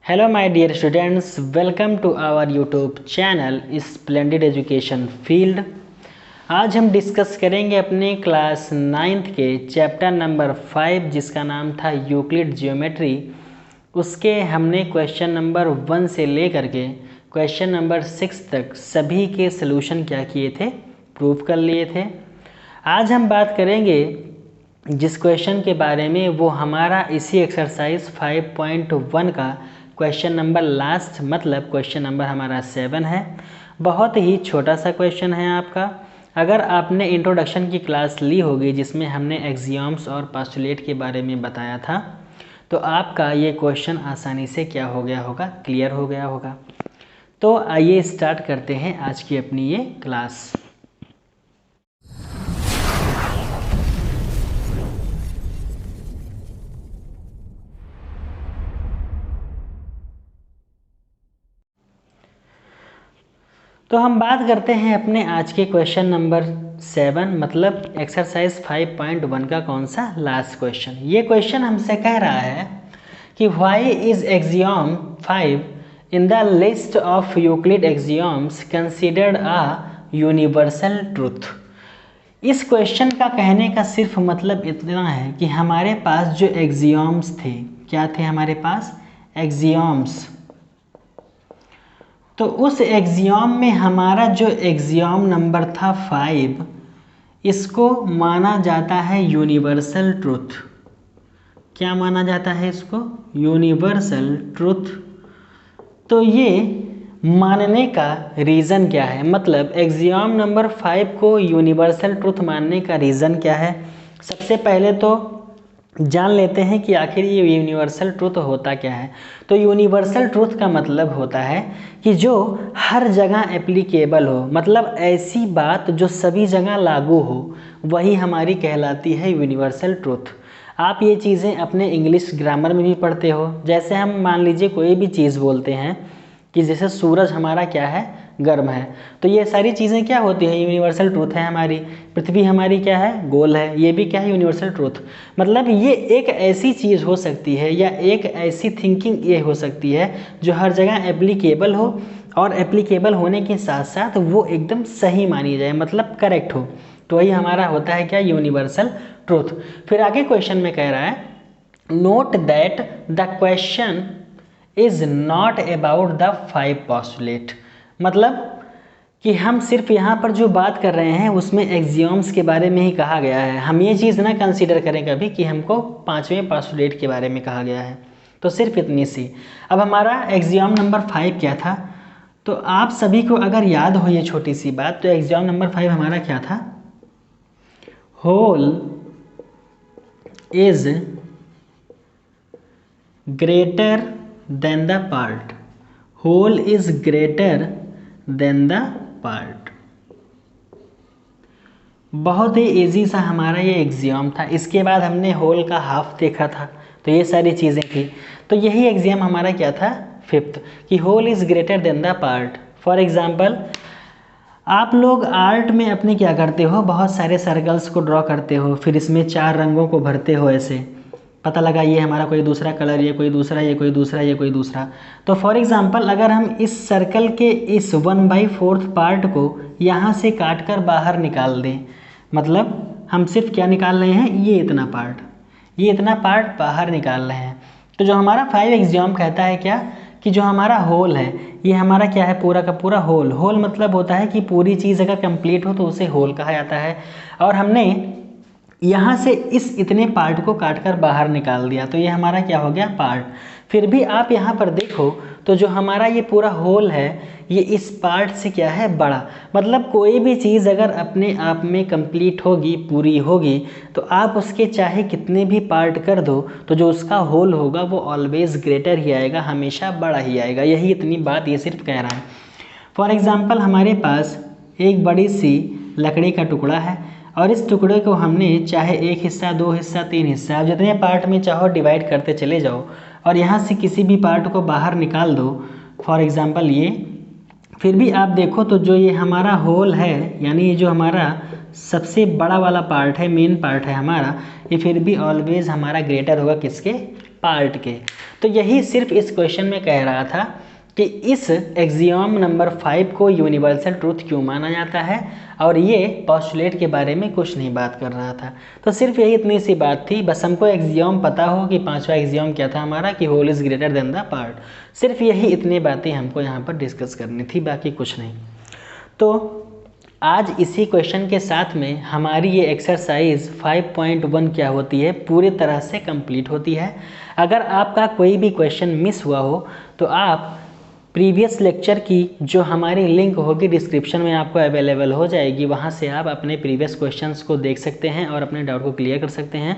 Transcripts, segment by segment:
Hello my dear students, welcome to our YouTube channel splendid education field. आज हम discuss करेंगे अपने class 9th के चैप्टर नंबर 5 जिसका नाम था यूक्लिड ज्योमेट्री। उसके हमने क्वेश्चन नंबर 1 से लेकर के क्वेश्चन नंबर 6 तक सभी के सलूशन क्या किए थे, प्रूव कर लिए थे। आज हम बात करेंगे जिस क्वेश्चन के बारे में, वो हमारा इसी एक्सरसाइज 5.1 का क्वेश्चन नंबर लास्ट, मतलब क्वेश्चन नंबर हमारा 7 है। बहुत ही छोटा सा क्वेश्चन है आपका। अगर आपने इंट्रोडक्शन की क्लास ली होगी जिसमें हमने एक्सियम्स और पोस्टुलेट के बारे में बताया था, तो आपका ये क्वेश्चन आसानी से क्या हो गया होगा, क्लियर हो गया होगा। तो आइए स्टार्ट करते हैं आज की अपनी ये क्लास। तो हम बात करते हैं अपने आज के क्वेश्चन नंबर 7, मतलब एक्सरसाइज 5.1 का कौन सा लास्ट क्वेश्चन। ये क्वेश्चन हमसे कह रहा है कि why is axiom 5 in the list of Euclid axioms considered a universal truth. इस क्वेश्चन का कहने का सिर्फ मतलब इतना है कि हमारे पास जो एक्सियम्स थे, क्या थे हमारे पास एक्सियम्स, तो उस एक्सियम में हमारा जो एक्सियम नंबर था 5, इसको माना जाता है यूनिवर्सल ट्रूथ। क्या माना जाता है इसको? Universal truth. तो ये मानने का रीज़न क्या है, मतलब एक्सियम नंबर 5 को यूनिवर्सल ट्रूथ मानने का रीज़न क्या है। सबसे पहले तो जान लेते हैं कि आखिर ये यूनिवर्सल ट्रूथ होता क्या है। तो यूनिवर्सल ट्रूथ का मतलब होता है कि जो हर जगह एप्लीकेबल हो, मतलब ऐसी बात जो सभी जगह लागू हो, वही हमारी कहलाती है यूनिवर्सल ट्रूथ। आप ये चीज़ें अपने इंग्लिश ग्रामर में भी पढ़ते हो। जैसे हम मान लीजिए कोई भी चीज़ बोलते हैं कि जैसे सूरज हमारा क्या है, गर्म है, तो ये सारी चीज़ें क्या होती है, यूनिवर्सल ट्रूथ है हमारी। पृथ्वी हमारी क्या है, गोल है, ये भी क्या है, यूनिवर्सल ट्रूथ। मतलब ये एक ऐसी चीज़ हो सकती है या एक ऐसी थिंकिंग ये हो सकती है जो हर जगह एप्लीकेबल हो, और एप्लीकेबल होने के साथ साथ वो एकदम सही मानी जाए, मतलब करेक्ट हो। तो वही हमारा होता है क्या, यूनिवर्सल ट्रूथ। फिर आगे क्वेश्चन में कह रहा है, note that the question is not about the 5 postulate. मतलब कि हम सिर्फ यहाँ पर जो बात कर रहे हैं उसमें एक्सियम्स के बारे में ही कहा गया है। हम ये चीज़ ना कंसीडर करें कभी कि हमको 5वें पोस्टुलेट के बारे में कहा गया है। तो सिर्फ इतनी सी। अब हमारा एक्सियम नंबर 5 क्या था, तो आप सभी को अगर याद हो ये छोटी सी बात, तो एक्सियम नंबर 5 हमारा क्या था, whole is greater than the part. Whole is greater than the part. बहुत ही इजी सा हमारा ये एग्जाम था। इसके बाद हमने होल का हाफ देखा था, तो ये सारी चीज़ें थी। तो यही एग्जाम हमारा क्या था, 5th, कि whole is greater than the part. For example, आप लोग आर्ट में अपने क्या करते हो, बहुत सारे सर्कल्स को ड्रॉ करते हो, फिर इसमें 4 रंगों को भरते हो। ऐसे पता लगा ये हमारा कोई दूसरा कलर, ये कोई दूसरा, ये कोई दूसरा, ये कोई दूसरा। तो फॉर एग्जांपल, अगर हम इस सर्कल के इस 1/4 पार्ट को यहाँ से काट कर बाहर निकाल दें, मतलब हम सिर्फ क्या निकाल रहे हैं, ये इतना पार्ट, ये इतना पार्ट बाहर निकाल रहे हैं। तो जो हमारा 5 एग्जाम कहता है क्या, कि जो हमारा होल है, ये हमारा क्या है, पूरा का पूरा होल। होल मतलब होता है कि पूरी चीज़ अगर कंप्लीट हो तो उसे होल कहा जाता है। और हमने यहाँ से इस इतने पार्ट को काटकर बाहर निकाल दिया, तो ये हमारा क्या हो गया, पार्ट। फिर भी आप यहाँ पर देखो तो जो हमारा ये पूरा होल है, ये इस पार्ट से क्या है, बड़ा। मतलब कोई भी चीज़ अगर अपने आप में कंप्लीट होगी, पूरी होगी, तो आप उसके चाहे कितने भी पार्ट कर दो, तो जो उसका होल होगा वो ऑलवेज ग्रेटर ही आएगा, हमेशा बड़ा ही आएगा। यही इतनी बात ये सिर्फ कह रहा है। फॉर एग्ज़ाम्पल, हमारे पास एक बड़ी सी लकड़ी का टुकड़ा है, और इस टुकड़े को हमने चाहे 1 हिस्सा, 2 हिस्सा, 3 हिस्सा, आप जितने पार्ट में चाहो डिवाइड करते चले जाओ, और यहाँ से किसी भी पार्ट को बाहर निकाल दो। फॉर एग्जांपल ये, फिर भी आप देखो तो जो ये हमारा होल है, यानी ये जो हमारा सबसे बड़ा वाला पार्ट है, मेन पार्ट है हमारा, ये फिर भी ऑलवेज हमारा ग्रेटर होगा किसके, पार्ट के। तो यही सिर्फ इस क्वेश्चन में कह रहा था कि इस एक्सियोम नंबर 5 को यूनिवर्सल ट्रूथ क्यों माना जाता है, और ये पोस्टुलेट के बारे में कुछ नहीं बात कर रहा था। तो सिर्फ यही इतनी सी बात थी, बस हमको एक्सियोम पता हो कि 5वां एक्सियोम क्या था हमारा, कि whole is greater than the part. सिर्फ यही इतनी बातें हमको यहाँ पर डिस्कस करनी थी, बाकी कुछ नहीं। तो आज इसी क्वेश्चन के साथ में हमारी ये एक्सरसाइज 5.1 क्या होती है, पूरी तरह से कंप्लीट होती है। अगर आपका कोई भी क्वेश्चन मिस हुआ हो तो आप प्रीवियस लेक्चर की जो हमारी लिंक होगी डिस्क्रिप्शन में आपको अवेलेबल हो जाएगी, वहाँ से आप अपने प्रीवियस क्वेश्चंस को देख सकते हैं और अपने डाउट को क्लियर कर सकते हैं।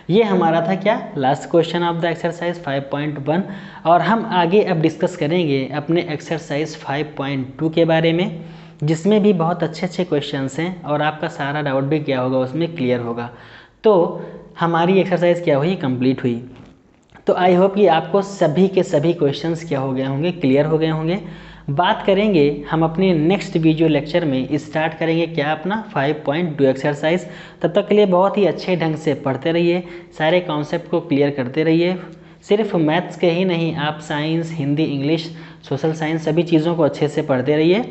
ये हमारा था क्या, last question of the exercise 5.1, और हम आगे अब डिस्कस करेंगे अपने एक्सरसाइज 5.2 के बारे में, जिसमें भी बहुत अच्छे अच्छे क्वेश्चंस हैं और आपका सारा डाउट भी क्या होगा उसमें क्लियर होगा। तो हमारी एक्सरसाइज क्या हुई, कंप्लीट हुई। तो आई होप कि आपको सभी के सभी क्वेश्चंस क्या हो गए होंगे, क्लियर हो गए होंगे। बात करेंगे हम अपने नेक्स्ट वीडियो लेक्चर में, स्टार्ट करेंगे क्या, अपना 5.2 एक्सरसाइज। तब तक के लिए बहुत ही अच्छे ढंग से पढ़ते रहिए, सारे कॉन्सेप्ट को क्लियर करते रहिए। सिर्फ मैथ्स के ही नहीं, आप science, Hindi, English, social science सभी चीज़ों को अच्छे से पढ़ते रहिए।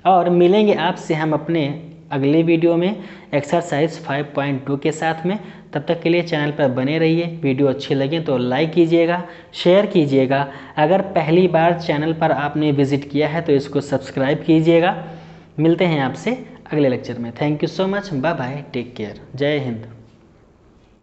और मिलेंगे आपसे हम अपने अगले वीडियो में एक्सरसाइज 5.2 के साथ में। तब तक के लिए चैनल पर बने रहिए। वीडियो अच्छी लगे तो लाइक कीजिएगा, शेयर कीजिएगा। अगर पहली बार चैनल पर आपने विजिट किया है तो इसको सब्सक्राइब कीजिएगा। मिलते हैं आपसे अगले लेक्चर में। Thank you so much, bye bye, take care, जय हिंद।